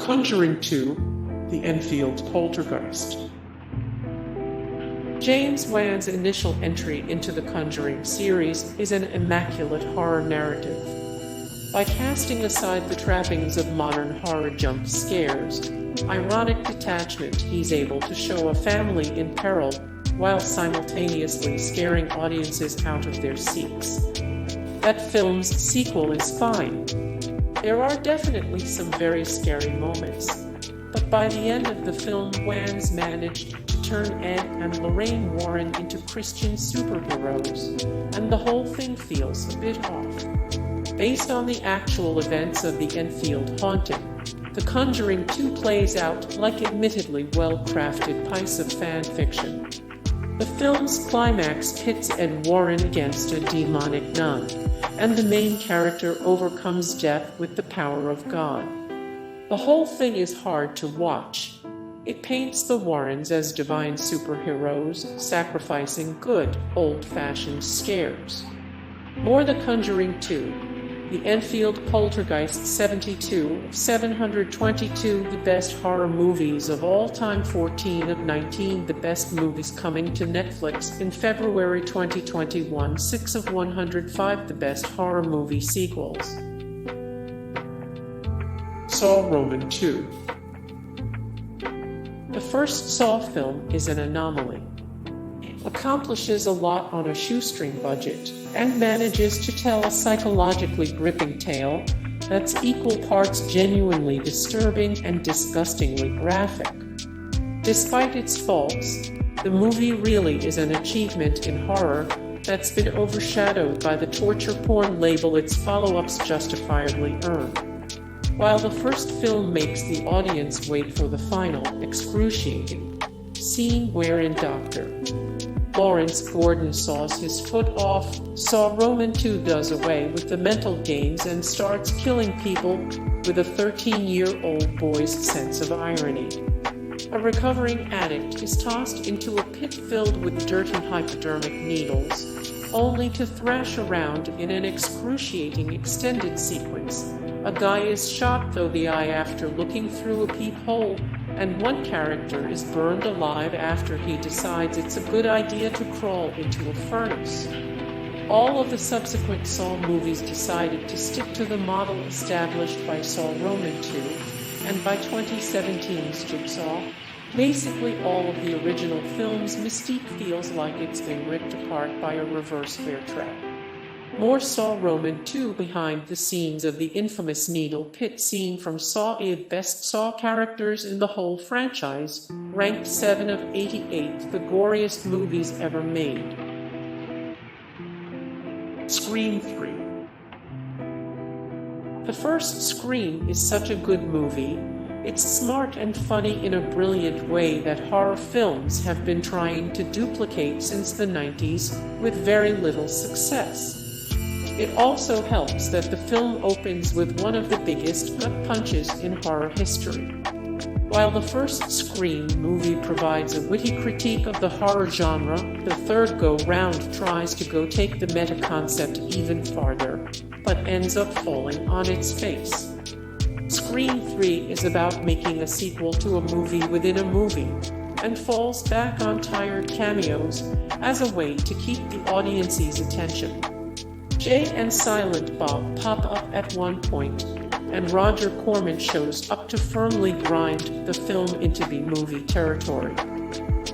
Conjuring 2, The Enfield Poltergeist. James Wan's initial entry into the Conjuring series is an immaculate horror narrative. By casting aside the trappings of modern horror jump scares, ironic detachment, he's able to show a family in peril while simultaneously scaring audiences out of their seats. That film's sequel is fine. There are definitely some very scary moments, but by the end of the film, Wan's managed to turn Ed and Lorraine Warren into Christian superheroes, and the whole thing feels a bit off. Based on the actual events of the Enfield haunting, The Conjuring 2 plays out like admittedly well-crafted piece of fan fiction. The film's climax pits Ed Warren against a demonic nun, and the main character overcomes death with the power of God. The whole thing is hard to watch. It paints the Warrens as divine superheroes, sacrificing good, old-fashioned scares. More The Conjuring 2, The Enfield Poltergeist 72 of 722, the best horror movies of all time, 14 of 19, the best movies coming to Netflix in February 2021, 6 of 105, the best horror movie sequels. Saw Roman 2. The first Saw film is an anomaly. Accomplishes a lot on a shoestring budget, and manages to tell a psychologically gripping tale that's equal parts genuinely disturbing and disgustingly graphic. Despite its faults, the movie really is an achievement in horror that's been overshadowed by the torture porn label its follow-ups justifiably earn. While the first film makes the audience wait for the final, excruciating scene wherein Dr. Lawrence Gordon saws his foot off, Saw Roman 2 does away with the mental games and starts killing people with a 13-year-old boy's sense of irony. A recovering addict is tossed into a pit filled with dirty hypodermic needles, only to thrash around in an excruciating extended sequence. A guy is shot through the eye after looking through a peephole, and one character is burned alive after he decides it's a good idea to crawl into a furnace. All of the subsequent Saw movies decided to stick to the model established by Saw Roman 2, and by 2017's Jigsaw, basically all of the original film's mystique feels like it's been ripped apart by a reverse bear trap. More Saw Roman 2 behind the scenes of the infamous needle pit scene from Saw id best Saw characters in the whole franchise, ranked 7 of 88, the goriest movies ever made. Scream 3. The first Scream is such a good movie. It's smart and funny in a brilliant way that horror films have been trying to duplicate since the 90s with very little success. It also helps that the film opens with one of the biggest gut punches in horror history. While the first Scream movie provides a witty critique of the horror genre, the third go-round tries to take the meta-concept even farther, but ends up falling on its face. Scream 3 is about making a sequel to a movie within a movie, and falls back on tired cameos as a way to keep the audience's attention. Jay and Silent Bob pop up at one point, and Roger Corman shows up to firmly grind the film into B-movie territory.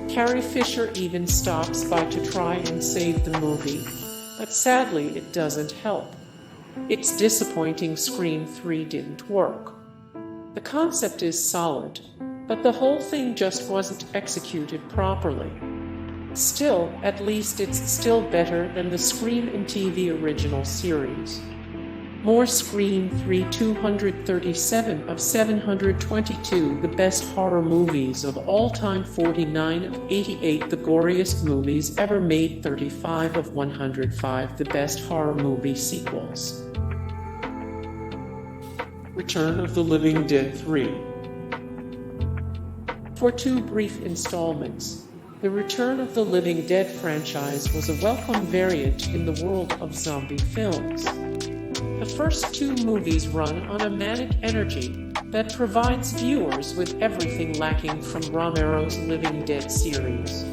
Carrie Fisher even stops by to try and save the movie, but sadly it doesn't help. It's disappointing Scream 3 didn't work. The concept is solid, but the whole thing just wasn't executed properly. Still, at least it's still better than the Scream in TV original series. More Scream 3, 237 of 722, the best horror movies of all time, 49 of 88, the goriest movies ever made, 35 of 105, the best horror movie sequels. Return of the Living Dead 3. For 2 brief installments, the Return of the Living Dead franchise was a welcome variant in the world of zombie films. The first 2 movies run on a manic energy, that provides viewers with everything lacking from Romero's Living Dead series.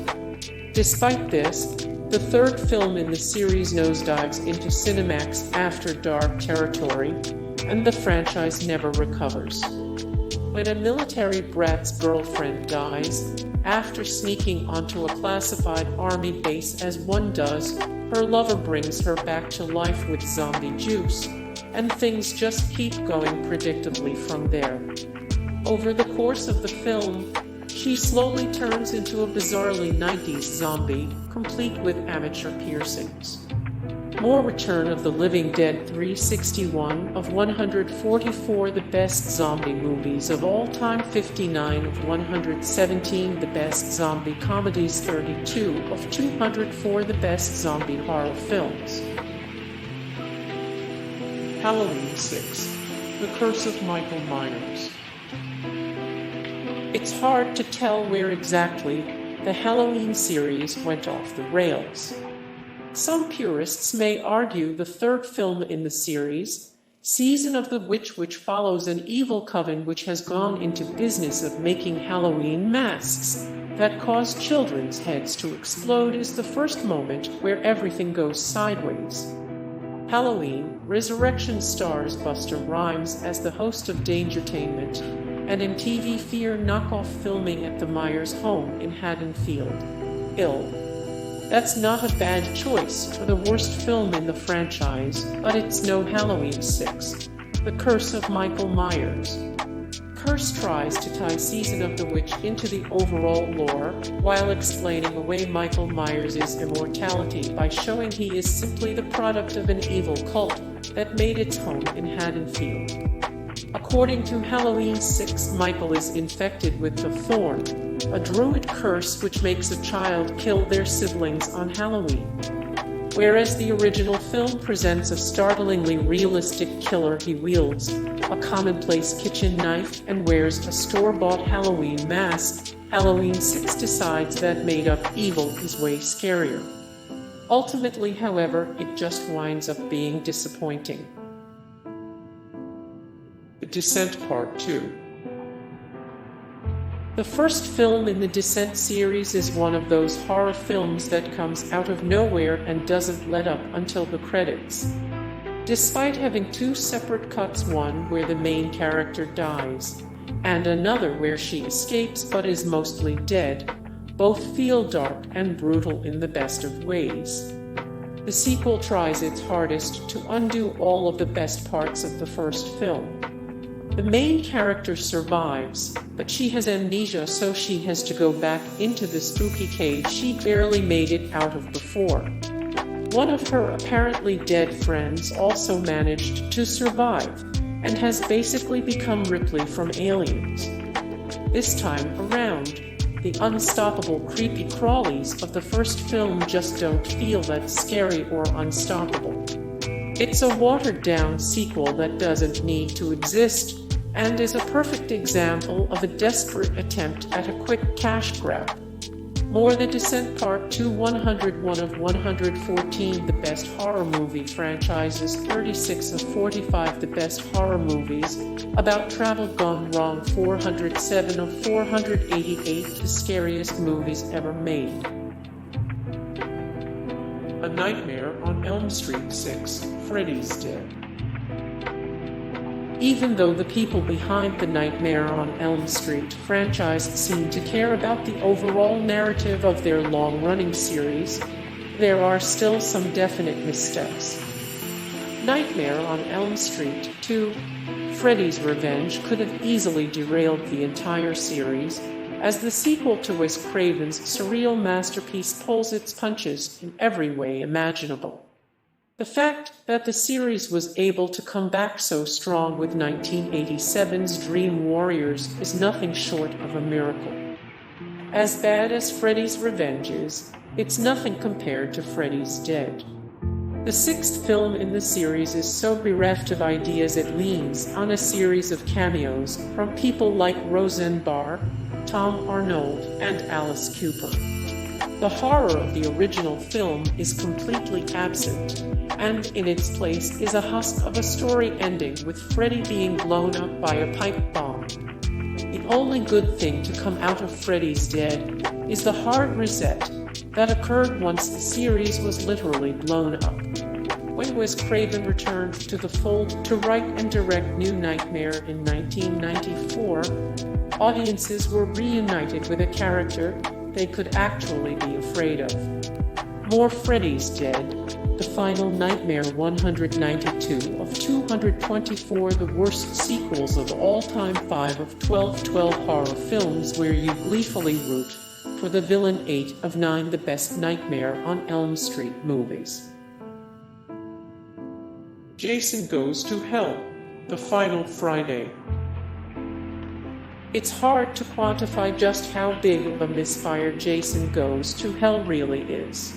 Despite this, the third film in the series nosedives into Cinemax After Dark territory, and the franchise never recovers. When a military brat's girlfriend dies, after sneaking onto a classified army base as one does, her lover brings her back to life with zombie juice, and things just keep going predictably from there. Over the course of the film, she slowly turns into a bizarrely 90s zombie, complete with amateur piercings. More Return of the Living Dead 361 of 144 the best zombie movies of all time, 59 of 117 the best zombie comedies, 32 of 204 the best zombie horror films. Halloween 6. The Curse of Michael Myers. It's hard to tell where exactly the Halloween series went off the rails. Some purists may argue the third film in the series, Season of the Witch, which follows an evil coven which has gone into business of making Halloween masks that cause children's heads to explode, is the first moment where everything goes sideways. Halloween Resurrection stars Busta Rhymes as the host of Dangertainment, and in TV Fear knockoff filming at the Myers home in Haddonfield, Ill. That's not a bad choice for the worst film in the franchise, but it's no Halloween 6. The Curse of Michael Myers. Curse tries to tie Season of the Witch into the overall lore, while explaining away Michael Myers' immortality by showing he is simply the product of an evil cult that made its home in Haddonfield. According to Halloween 6, Michael is infected with the Thorn, a druid curse which makes a child kill their siblings on Halloween. Whereas the original film presents a startlingly realistic killer, he wields a commonplace kitchen knife and wears a store-bought Halloween mask, Halloween 6 decides that made-up evil is way scarier. Ultimately, however, it just winds up being disappointing. The Descent Part 2. The first film in the Descent series is one of those horror films that comes out of nowhere and doesn't let up until the credits. Despite having two separate cuts, one where the main character dies, and another where she escapes but is mostly dead, both feel dark and brutal in the best of ways. The sequel tries its hardest to undo all of the best parts of the first film. The main character survives, but she has amnesia, so she has to go back into the spooky cave she barely made it out of before. One of her apparently dead friends also managed to survive, and has basically become Ripley from Aliens. This time around, the unstoppable creepy crawlies of the first film just don't feel that scary or unstoppable. It's a watered-down sequel that doesn't need to exist, and is a perfect example of a desperate attempt at a quick cash grab. More The Descent Part 2, 101 of 114 the best horror movie franchises, 36 of 45 the best horror movies, About Travel Gone Wrong, 407 of 488 the scariest movies ever made. A Nightmare on Elm Street 6, Freddy's Dead. Even though the people behind the Nightmare on Elm Street franchise seem to care about the overall narrative of their long-running series, there are still some definite missteps. Nightmare on Elm Street 2, Freddy's Revenge could have easily derailed the entire series, as the sequel to Wes Craven's surreal masterpiece pulls its punches in every way imaginable. The fact that the series was able to come back so strong with 1987's Dream Warriors is nothing short of a miracle. As bad as Freddy's Revenge is, it's nothing compared to Freddy's Dead. The sixth film in the series is so bereft of ideas it leans on a series of cameos from people like Roseanne Barr, Tom Arnold, and Alice Cooper. The horror of the original film is completely absent, and in its place is a husk of a story ending with Freddy being blown up by a pipe bomb. The only good thing to come out of Freddy's Dead is the hard reset that occurred once the series was literally blown up. When Wes Craven returned to the fold to write and direct New Nightmare in 1994, audiences were reunited with a character they could actually be afraid of. More Freddy's Dead, the final Nightmare 192 of 224, the worst sequels of all time, 5 of 12 horror films where you gleefully root for the villain, 8 of 9 the best Nightmare on Elm Street movies. Jason Goes to Hell, the final Friday. It's hard to quantify just how big of a misfire Jason Goes to Hell really is.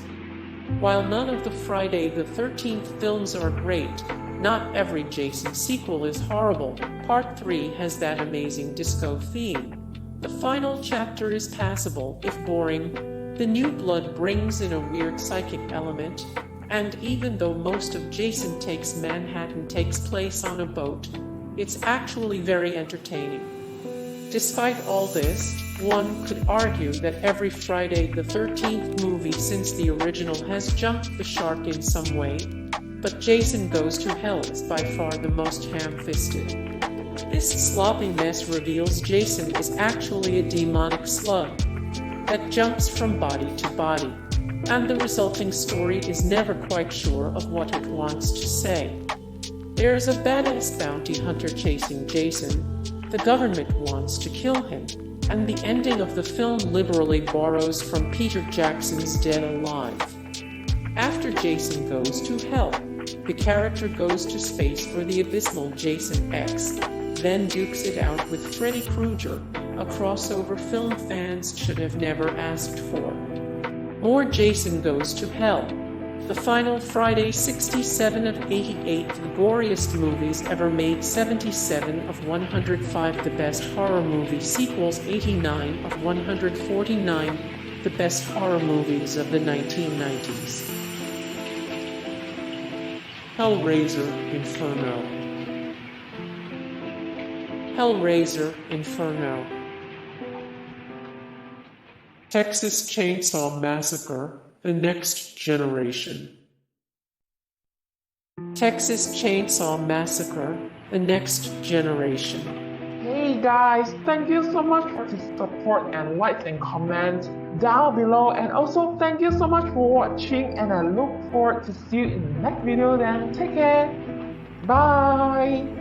While none of the Friday the 13th films are great, not every Jason sequel is horrible. Part 3 has that amazing disco theme. The final chapter is passable, if boring. The new blood brings in a weird psychic element, and even though most of Jason Takes Manhattan takes place on a boat, it's actually very entertaining. Despite all this, one could argue that every Friday the 13th movie since the original has jumped the shark in some way, but Jason Goes to Hell is by far the most ham-fisted. This sloppy mess reveals Jason is actually a demonic slug that jumps from body to body, and the resulting story is never quite sure of what it wants to say. There's a badass bounty hunter chasing Jason. The government wants to kill him, and the ending of the film liberally borrows from Peter Jackson's Dead Alive. After Jason Goes to Hell, the character goes to space for the abysmal Jason X, then dukes it out with Freddy Krueger, a crossover film fans should have never asked for. More Jason Goes to Hell, the final Friday, 67 of 88, the goriest movies ever made, 77 of 105, the best horror movie sequels, 89 of 149, the best horror movies of the 1990s. Hellraiser, Inferno. Hellraiser, Inferno. Texas Chainsaw Massacre, The Next Generation. Texas Chainsaw Massacre, The Next Generation. Hey guys, thank you so much for the support and likes and comments down below, and also thank you so much for watching, and I look forward to see you in the next video. Then take care, bye.